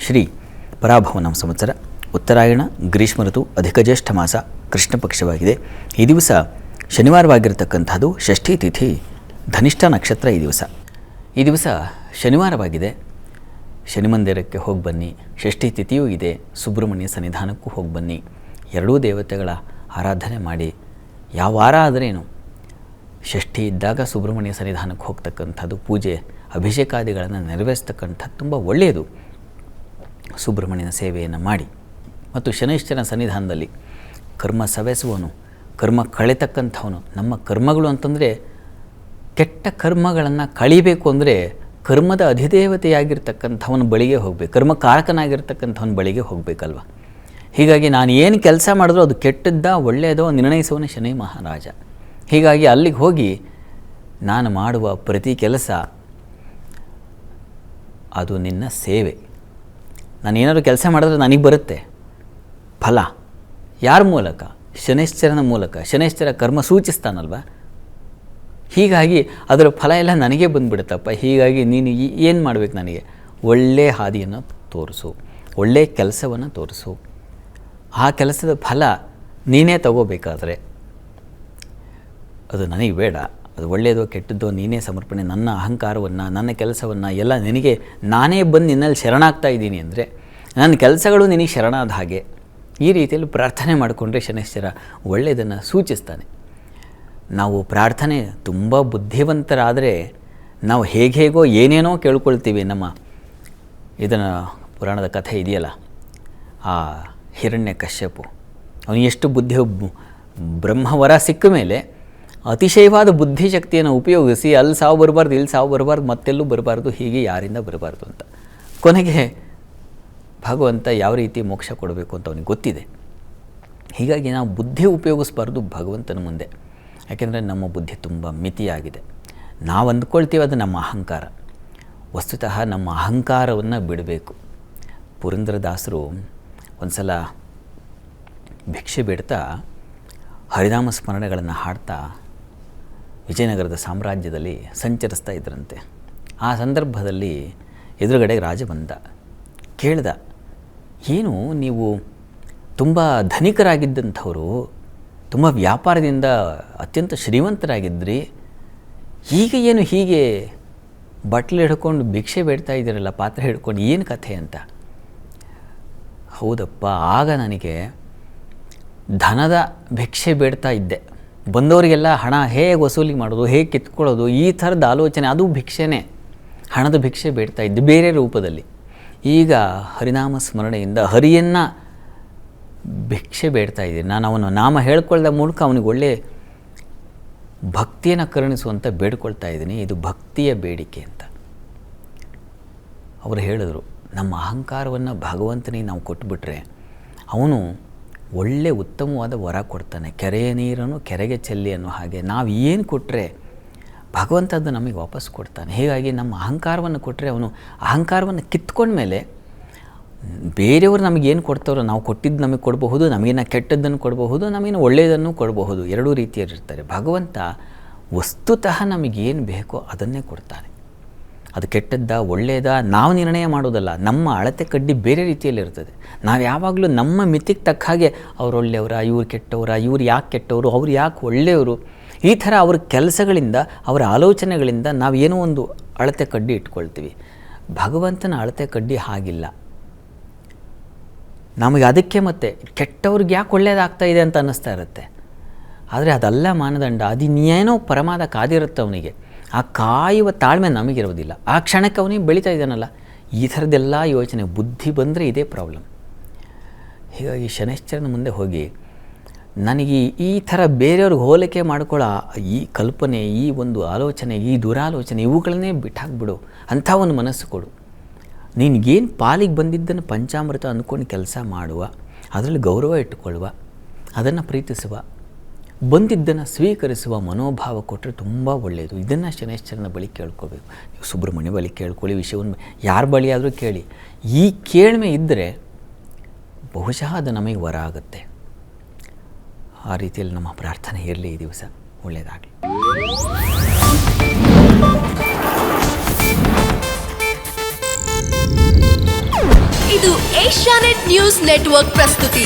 ಶ್ರೀ ಪರಾಭವನ ಸಂವತ್ಸರ ಉತ್ತರಾಯಣ ಗ್ರೀಷ್ಮ ಋತು ಅಧಿಕ ಜ್ಯೇಷ್ಠ ಮಾಸ ಕೃಷ್ಣ ಪಕ್ಷವಾಗಿದೆ. ಈ ದಿವಸ ಶನಿವಾರವಾಗಿರತಕ್ಕಂಥದ್ದು. ಷಷ್ಠಿ ತಿಥಿ ಧನಿಷ್ಠ ನಕ್ಷತ್ರ. ಈ ದಿವಸ ಶನಿವಾರವಾಗಿದೆ. ಶನಿ ಮಂದಿರಕ್ಕೆ ಹೋಗಿ ಬನ್ನಿ. ಷಷ್ಠಿ ತಿಥಿಯೂ ಇದೆ. ಸುಬ್ರಹ್ಮಣ್ಯ ಸನ್ನಿಧಾನಕ್ಕೂ ಹೋಗಿ ಬನ್ನಿ. ಎರಡೂ ದೇವತೆಗಳ ಆರಾಧನೆ ಮಾಡಿ. ಯಾವ ವಾರ ಆದರೇನು ಷಷ್ಠಿ ಇದ್ದಾಗ ಸುಬ್ರಹ್ಮಣ್ಯ ಸನ್ನಿಧಾನಕ್ಕೆ ಹೋಗ್ತಕ್ಕಂಥದ್ದು, ಪೂಜೆ ಅಭಿಷೇಕಾದಿಗಳನ್ನು ನೆರವೇರಿಸ್ತಕ್ಕಂಥದ್ದು ತುಂಬ ಒಳ್ಳೆಯದು. ಸುಬ್ರಹ್ಮಣ್ಯನ ಸೇವೆಯನ್ನು ಮಾಡಿ ಮತ್ತು ಶನೈಶ್ಚರನ ಸನ್ನಿಧಾನದಲ್ಲಿ ಕರ್ಮ ಸವೆಸುವನು, ಕರ್ಮ ಕಳೆತಕ್ಕಂಥವನು. ನಮ್ಮ ಕರ್ಮಗಳು ಅಂತಂದರೆ ಕೆಟ್ಟ ಕರ್ಮಗಳನ್ನು ಕಳಿಬೇಕು ಅಂದರೆ ಕರ್ಮದ ಅಧಿದೇವತೆಯಾಗಿರ್ತಕ್ಕಂಥವನ ಬಳಿಗೆ ಹೋಗಬೇಕು, ಕರ್ಮಕಾರಕನಾಗಿರ್ತಕ್ಕಂಥವನ ಬಳಿಗೆ ಹೋಗಬೇಕಲ್ವ. ಹೀಗಾಗಿ ನಾನು ಏನು ಕೆಲಸ ಮಾಡಿದ್ರೂ ಅದು ಕೆಟ್ಟದ್ದೋ ಒಳ್ಳೆಯದೋ ನಿರ್ಣಯಿಸುವನೇ ಶನಿ ಮಹಾರಾಜ. ಹೀಗಾಗಿ ಅಲ್ಲಿಗೆ ಹೋಗಿ ನಾನು ಮಾಡುವ ಪ್ರತಿ ಕೆಲಸ ಅದು ನಿನ್ನ ಸೇವೆ. ನಾನು ಏನಾದರೂ ಕೆಲಸ ಮಾಡಿದ್ರೆ ನನಗೆ ಬರುತ್ತೆ ಫಲ. ಯಾರ ಮೂಲಕ? ಶನೈಶ್ಚರನ ಮೂಲಕ. ಶನೈಶ್ಚರ ಕರ್ಮ ಸೂಚಿಸ್ತಾನಲ್ವ. ಹೀಗಾಗಿ ಅದರ ಫಲ ಎಲ್ಲ ನನಗೆ ಬಂದುಬಿಡುತ್ತಪ್ಪ. ಹೀಗಾಗಿ ನೀನು ಏನು ಮಾಡಬೇಕು? ನನಗೆ ಒಳ್ಳೆಯ ಹಾದಿಯನ್ನು ತೋರಿಸು, ಒಳ್ಳೆಯ ಕೆಲಸವನ್ನು ತೋರಿಸು. ಆ ಕೆಲಸದ ಫಲ ನೀನೇ ತಗೋಬೇಕಾದ್ರೆ ಅದು ನನಗೆ ಬೇಡ. ಅದು ಒಳ್ಳೆಯದೋ ಕೆಟ್ಟದ್ದೋ ನೀನೇ ಸಮರ್ಪಣೆ. ನನ್ನ ಅಹಂಕಾರವನ್ನು, ನನ್ನ ಕೆಲಸವನ್ನು ಎಲ್ಲ ನಿನಗೆ ನಾನೇ ಬಂದು ನಿನ್ನಲ್ಲಿ ಶರಣಾಗ್ತಾ ಇದ್ದೀನಿ ಅಂದರೆ ನನ್ನ ಕೆಲಸಗಳು ನಿನಗೆ ಶರಣಾದ ಹಾಗೆ. ಈ ರೀತಿಯಲ್ಲಿ ಪ್ರಾರ್ಥನೆ ಮಾಡಿಕೊಂಡ್ರೆ ಶನೈಶ್ಚರ ಒಳ್ಳೆಯದನ್ನು ಸೂಚಿಸ್ತಾನೆ. ನಾವು ಪ್ರಾರ್ಥನೆ ತುಂಬ ಬುದ್ಧಿವಂತರಾದರೆ ನಾವು ಹೇಗೋ ಏನೇನೋ ಕೇಳ್ಕೊಳ್ತೀವಿ. ನಮ್ಮ ಇದನ್ನು ಪುರಾಣದ ಕಥೆ ಇದೆಯಲ್ಲ, ಆ ಹಿರಣ್ಯ ಕಶ್ಯಪು ಅವನಿಗೆ ಎಷ್ಟು ಬುದ್ಧಿ, ಬ್ರಹ್ಮವರ ಸಿಕ್ಕ ಮೇಲೆ ಅತಿಶಯವಾದ ಬುದ್ಧಿಶಕ್ತಿಯನ್ನು ಉಪಯೋಗಿಸಿ ಅಲ್ಲಿ ಸಾವು ಬರಬಾರ್ದು, ಇಲ್ಲಿ ಸಾವು ಬರಬಾರ್ದು, ಮತ್ತೆಲ್ಲೂ ಬರಬಾರ್ದು, ಹೀಗೆ ಯಾರಿಂದ ಬರಬಾರ್ದು ಅಂತ. ಕೊನೆಗೆ ಭಗವಂತ ಯಾವ ರೀತಿ ಮೋಕ್ಷ ಕೊಡಬೇಕು ಅಂತ ಅವನಿಗೆ ಗೊತ್ತಿದೆ. ಹೀಗಾಗಿ ನಾವು ಬುದ್ಧಿ ಉಪಯೋಗಿಸ್ಬಾರ್ದು ಭಗವಂತನ ಮುಂದೆ. ಯಾಕೆಂದರೆ ನಮ್ಮ ಬುದ್ಧಿ ತುಂಬ ಮಿತಿಯಾಗಿದೆ. ನಾವು ಅಂದ್ಕೊಳ್ತೀವಿ ಅದು ನಮ್ಮ ಅಹಂಕಾರ. ವಸ್ತುತಃ ನಮ್ಮ ಅಹಂಕಾರವನ್ನು ಬಿಡಬೇಕು. ಪುರಂದರದಾಸರು ಒಂದು ಸಲ ಭಿಕ್ಷೆ ಬೇಡ್ತಾ ಹರಿನಾಮ ಸ್ಮರಣೆಗಳನ್ನು ಹಾಡ್ತಾ ವಿಜಯನಗರದ ಸಾಮ್ರಾಜ್ಯದಲ್ಲಿ ಸಂಚರಿಸ್ತಾ ಇದ್ರಂತೆ. ಆ ಸಂದರ್ಭದಲ್ಲಿ ಎದುರುಗಡೆ ರಾಜ ಬಂದ. ಕೇಳ್ದ, ಏನು ನೀವು ತುಂಬ ಧನಿಕರಾಗಿದ್ದಂಥವರು, ತುಂಬ ವ್ಯಾಪಾರದಿಂದ ಅತ್ಯಂತ ಶ್ರೀಮಂತರಾಗಿದ್ದಿರಿ, ಈಗ ಏನು ಹೀಗೆ ಬಟ್ಲು ಹಿಡ್ಕೊಂಡು ಭಿಕ್ಷೆ ಬೇಡ್ತಾ ಇದ್ದೀರಲ್ಲ, ಪಾತ್ರೆ ಹಿಡ್ಕೊಂಡು, ಏನು ಕಥೆ ಅಂತ. ಹೌದಪ್ಪ, ಆಗ ನನಗೆ ಧನದ ಭಿಕ್ಷೆ ಬೇಡ್ತಾ ಇದ್ದೆ. ಬಂದವರಿಗೆಲ್ಲ ಹಣ ಹೇಗೆ ವಸೂಲಿ ಮಾಡೋದು, ಹೇಗೆ ಕಿತ್ಕೊಳ್ಳೋದು, ಈ ಥರದ ಆಲೋಚನೆ, ಅದು ಭಿಕ್ಷೆನೇ. ಹಣದ ಭಿಕ್ಷೆ ಬೇಡ್ತಾ ಇದ್ದೆ ಬೇರೆ ರೂಪದಲ್ಲಿ. ಈಗ ಹರಿನಾಮ ಸ್ಮರಣೆಯಿಂದ ಹರಿಯನ್ನು ಭಿಕ್ಷೆ ಬೇಡ್ತಾ ಇದ್ದೀನಿ. ನಾನು ಅವನ ನಾಮ ಹೇಳ್ಕೊಳ್ಳದ ಮೂಲಕ ಅವನಿಗೆ ಒಳ್ಳೆ ಭಕ್ತಿಯನ್ನು ಕರುಣಿಸುವಂತ ಬೇಡ್ಕೊಳ್ತಾ ಇದ್ದೀನಿ. ಇದು ಭಕ್ತಿಯ ಬೇಡಿಕೆ ಅಂತ ಅವರು ಹೇಳಿದರು. ನಮ್ಮ ಅಹಂಕಾರವನ್ನು ಭಗವಂತನಿಗೆ ನಾವು ಕೊಟ್ಟುಬಿಟ್ರೆ ಅವನು ಒಳ್ಳೆ ಉತ್ತಮವಾದ ವರ ಕೊಡ್ತಾನೆ. ಕೆರೆಯ ನೀರನ್ನು ಕೆರೆಗೆ ಚೆಲ್ಲಿ ಅನ್ನೋ ಹಾಗೆ ನಾವು ಏನು ಕೊಟ್ಟರೆ ಭಗವಂತ ಅದು ನಮಗೆ ವಾಪಸ್ ಕೊಡ್ತಾನೆ. ಹೀಗಾಗಿ ನಮ್ಮ ಅಹಂಕಾರವನ್ನು ಕೊಟ್ಟರೆ ಅವನು ಅಹಂಕಾರವನ್ನು ಕಿತ್ಕೊಂಡ್ಮೇಲೆ ಬೇರೆಯವರು ನಮಗೇನು ಕೊಡ್ತಾರೋ ನಾವು ಕೊಟ್ಟಿದ್ದು ನಮಗೆ ಕೊಡಬಹುದು, ನಮಗಿನ್ನ ಕೆಟ್ಟದ್ದನ್ನು ಕೊಡಬಹುದು, ನಮಗಿನ್ನ ಒಳ್ಳೆಯದನ್ನು ಕೊಡಬಹುದು. ಎರಡೂ ರೀತಿಯಲ್ಲಿರ್ತಾರೆ. ಭಗವಂತ ವಸ್ತುತಃ ನಮಗೇನು ಬೇಕೋ ಅದನ್ನೇ ಕೊಡ್ತಾನೆ. ಅದು ಕೆಟ್ಟದ್ದ ಒಳ್ಳೆಯದ ನಾವು ನಿರ್ಣಯ ಮಾಡೋದಲ್ಲ. ನಮ್ಮ ಅಳತೆ ಕಡ್ಡಿ ಬೇರೆ ರೀತಿಯಲ್ಲಿರ್ತದೆ. ನಾವು ಯಾವಾಗಲೂ ನಮ್ಮ ಮಿತಿಗೆ ತಕ್ಕ ಹಾಗೆ ಅವ್ರು ಒಳ್ಳೆಯವರ, ಇವ್ರು ಕೆಟ್ಟವರ, ಇವ್ರು ಯಾಕೆ ಕೆಟ್ಟವರು, ಅವ್ರು ಯಾಕೆ ಒಳ್ಳೆಯವರು, ಈ ಥರ ಅವ್ರ ಕೆಲಸಗಳಿಂದ, ಅವರ ಆಲೋಚನೆಗಳಿಂದ ನಾವು ಏನೋ ಒಂದು ಅಳತೆ ಕಡ್ಡಿ ಇಟ್ಕೊಳ್ತೀವಿ. ಭಗವಂತನ ಅಳತೆ ಕಡ್ಡಿ ಹಾಗಿಲ್ಲ. ನಮಗೆ ಅದಕ್ಕೆ ಮತ್ತೆ ಕೆಟ್ಟವ್ರಿಗೆ ಯಾಕೆ ಒಳ್ಳೆಯದಾಗ್ತಾ ಇದೆ ಅಂತ ಅನ್ನಿಸ್ತಾ ಇರುತ್ತೆ. ಆದರೆ ಅದಲ್ಲ ಮಾನದಂಡ. ಅದು ಇನ್ನೇನೋ ಪರಮಾದ ಕಾದಿರುತ್ತೆ ಅವನಿಗೆ. ಆ ಕಾಯುವ ತಾಳ್ಮೆ ನಮಗಿರೋದಿಲ್ಲ. ಆ ಕ್ಷಣಕ್ಕೆ ಅವನಿಗೆ ಬೆಳೀತಾ ಇದ್ದಾನಲ್ಲ. ಈ ಥರದ್ದೆಲ್ಲ ಯೋಚನೆ ಬುದ್ಧಿ ಬಂದರೆ ಇದೇ ಪ್ರಾಬ್ಲಮ್. ಹೀಗಾಗಿ ಶನೈಶ್ಚರನ ಮುಂದೆ ಹೋಗಿ ನನಗೆ ಈ ಥರ ಬೇರೆಯವ್ರಿಗೆ ಹೋಲಿಕೆ ಮಾಡ್ಕೊಳ್ಳೋ ಈ ಕಲ್ಪನೆ, ಈ ಒಂದು ಆಲೋಚನೆ, ಈ ದುರಾಲೋಚನೆ, ಇವುಗಳನ್ನೇ ಬಿಟ್ಟಾಕ್ಬಿಡು ಅಂಥ ಒಂದು ಮನಸ್ಸು ಕೊಡು. ನಿನಗೇನು ಪಾಲಿಗೆ ಬಂದಿದ್ದನ್ನು ಪಂಚಾಮೃತ ಅಂದ್ಕೊಂಡು ಕೆಲಸ ಮಾಡುವ, ಅದರಲ್ಲಿ ಗೌರವ ಇಟ್ಟುಕೊಳ್ಳುವ, ಅದನ್ನು ಪ್ರೀತಿಸುವ, ಬಂದಿದ್ದನ್ನು ಸ್ವೀಕರಿಸುವ ಮನೋಭಾವ ಕೊಟ್ಟರೆ ತುಂಬ ಒಳ್ಳೆಯದು. ಇದನ್ನು ಶನೈಶ್ಚರನ ಬಳಿ ಕೇಳ್ಕೋಬೇಕು. ನೀವು ಸುಬ್ರಹ್ಮಣ್ಯ ಬಳಿ ಕೇಳ್ಕೊಳ್ಳಿ, ವಿಷಯವನ್ನು ಯಾರ ಬಳಿ ಆದರೂ ಕೇಳಿ. ಈ ಕೇಳ್ಮೆ ಇದ್ದರೆ ಬಹುಶಃ ಅದು ನಮಗೆ ವರ ಆಗುತ್ತೆ. ಆ ರೀತಿಯಲ್ಲಿ ನಮ್ಮ ಪ್ರಾರ್ಥನೆ ಇರಲಿ ಈ ದಿವಸ. ಒಳ್ಳೆಯದಾಗಲಿ. ಏಷ್ಯಾನೆಟ್ ನ್ಯೂಸ್ ನೆಟ್ವರ್ಕ್ ಪ್ರಸ್ತುತಿ.